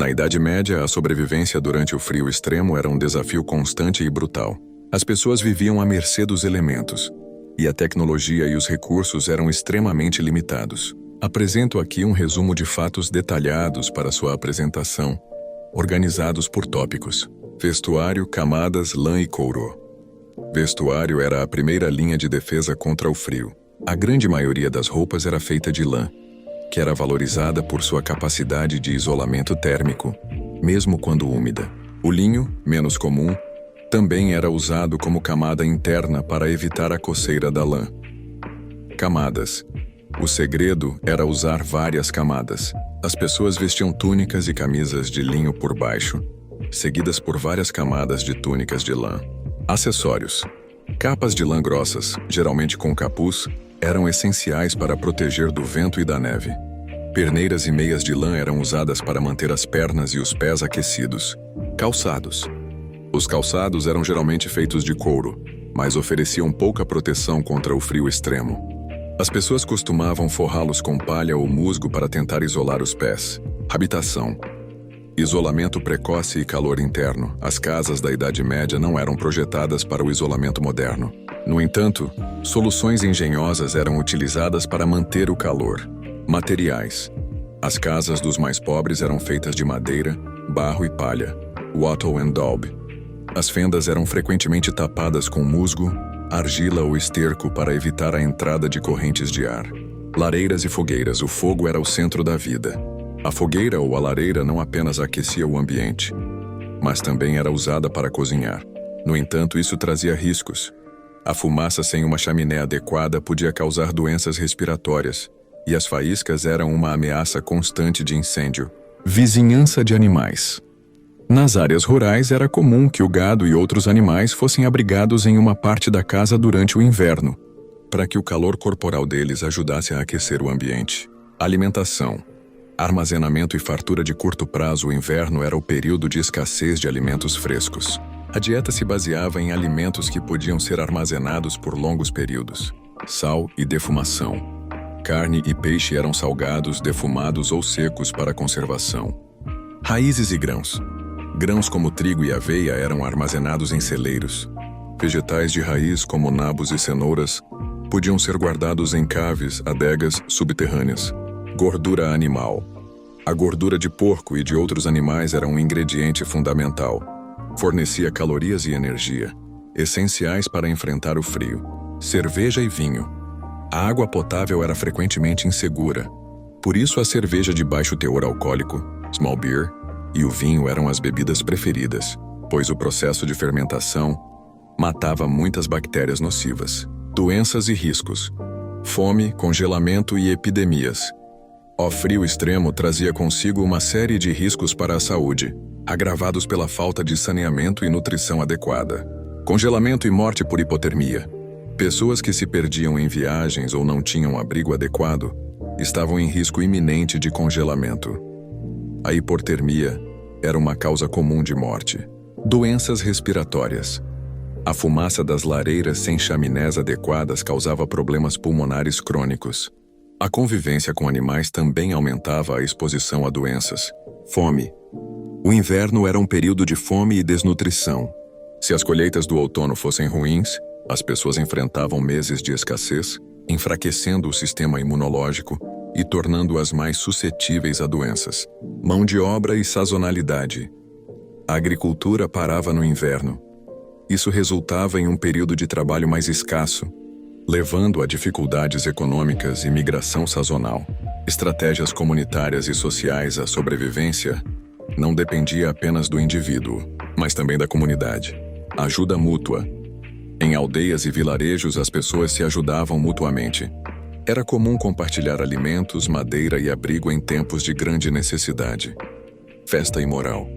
Na Idade Média, a sobrevivência durante o frio extremo era um desafio constante e brutal. As pessoas viviam à mercê dos elementos, e a tecnologia e os recursos eram extremamente limitados. Apresento aqui um resumo de fatos detalhados para sua apresentação, organizados por tópicos. Vestuário, camadas, lã e couro. Vestuário era a primeira linha de defesa contra o frio. A grande maioria das roupas era feita de lã, que era valorizada por sua capacidade de isolamento térmico, mesmo quando úmida. O linho, menos comum, também era usado como camada interna para evitar a coceira da lã. Camadas. O segredo era usar várias camadas. As pessoas vestiam túnicas e camisas de linho por baixo, seguidas por várias camadas de túnicas de lã. Acessórios. Capas de lã grossas, geralmente com capuz, eram essenciais para proteger do vento e da neve. Perneiras e meias de lã eram usadas para manter as pernas e os pés aquecidos. Calçados. Os calçados eram geralmente feitos de couro, mas ofereciam pouca proteção contra o frio extremo. As pessoas costumavam forrá-los com palha ou musgo para tentar isolar os pés. Habitação. Isolamento precoce e calor interno. As casas da Idade Média não eram projetadas para o isolamento moderno. No entanto, soluções engenhosas eram utilizadas para manter o calor. Materiais. As casas dos mais pobres eram feitas de madeira, barro e palha, wattle and daub. As fendas eram frequentemente tapadas com musgo, argila ou esterco para evitar a entrada de correntes de ar. Lareiras e fogueiras. O fogo era o centro da vida. A fogueira ou a lareira não apenas aquecia o ambiente, mas também era usada para cozinhar. No entanto, isso trazia riscos. A fumaça sem uma chaminé adequada podia causar doenças respiratórias, e as faíscas eram uma ameaça constante de incêndio. Vizinhança de animais. Nas áreas rurais era comum que o gado e outros animais fossem abrigados em uma parte da casa durante o inverno, para que o calor corporal deles ajudasse a aquecer o ambiente. Alimentação. Armazenamento e fartura de curto prazo. O inverno era o período de escassez de alimentos frescos. A dieta se baseava em alimentos que podiam ser armazenados por longos períodos. Sal e defumação. Carne e peixe eram salgados, defumados ou secos para conservação. Raízes e grãos. Grãos como trigo e aveia eram armazenados em celeiros. Vegetais de raiz como nabos e cenouras podiam ser guardados em caves, adegas subterrâneas. Gordura animal. A gordura de porco e de outros animais era um ingrediente fundamental. Fornecia calorias e energia, essenciais para enfrentar o frio. Cerveja e vinho. A água potável era frequentemente insegura. Por isso a cerveja de baixo teor alcoólico, small beer, e o vinho eram as bebidas preferidas, pois o processo de fermentação matava muitas bactérias nocivas. Doenças e riscos. Fome, congelamento e epidemias. O frio extremo trazia consigo uma série de riscos para a saúde, agravados pela falta de saneamento e nutrição adequada. Congelamento e morte por hipotermia. Pessoas que se perdiam em viagens ou não tinham abrigo adequado estavam em risco iminente de congelamento. A hipotermia era uma causa comum de morte. Doenças respiratórias. A fumaça das lareiras sem chaminés adequadas causava problemas pulmonares crônicos. A convivência com animais também aumentava a exposição a doenças. Fome. O inverno era um período de fome e desnutrição. Se as colheitas do outono fossem ruins, as pessoas enfrentavam meses de escassez, enfraquecendo o sistema imunológico e tornando-as mais suscetíveis a doenças. Mão de obra e sazonalidade. A agricultura parava no inverno. Isso resultava em um período de trabalho mais escasso, levando a dificuldades econômicas e migração sazonal. Estratégias comunitárias e sociais. A sobrevivência não dependia apenas do indivíduo, mas também da comunidade. Ajuda mútua. Em aldeias e vilarejos, as pessoas se ajudavam mutuamente. Era comum compartilhar alimentos, madeira e abrigo em tempos de grande necessidade. Festa e moral.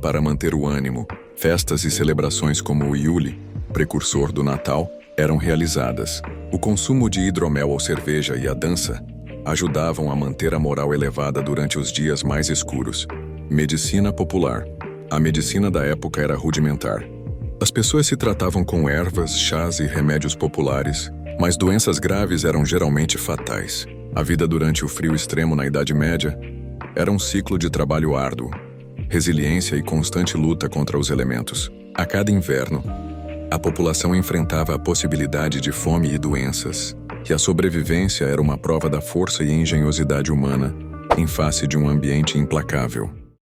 Para manter o ânimo, festas e celebrações como o Yule, precursor do Natal, eram realizadas. O consumo de hidromel ou cerveja e a dança ajudavam a manter a moral elevada durante os dias mais escuros. Medicina popular. A medicina da época era rudimentar. As pessoas se tratavam com ervas, chás e remédios populares, mas doenças graves eram geralmente fatais. A vida durante o frio extremo na Idade Média Era um ciclo de trabalho árduo, resiliência e constante luta contra os elementos. A cada inverno, a população enfrentava a possibilidade de fome e doenças, e a sobrevivência era uma prova da força e engenhosidade humana em face de um ambiente implacável.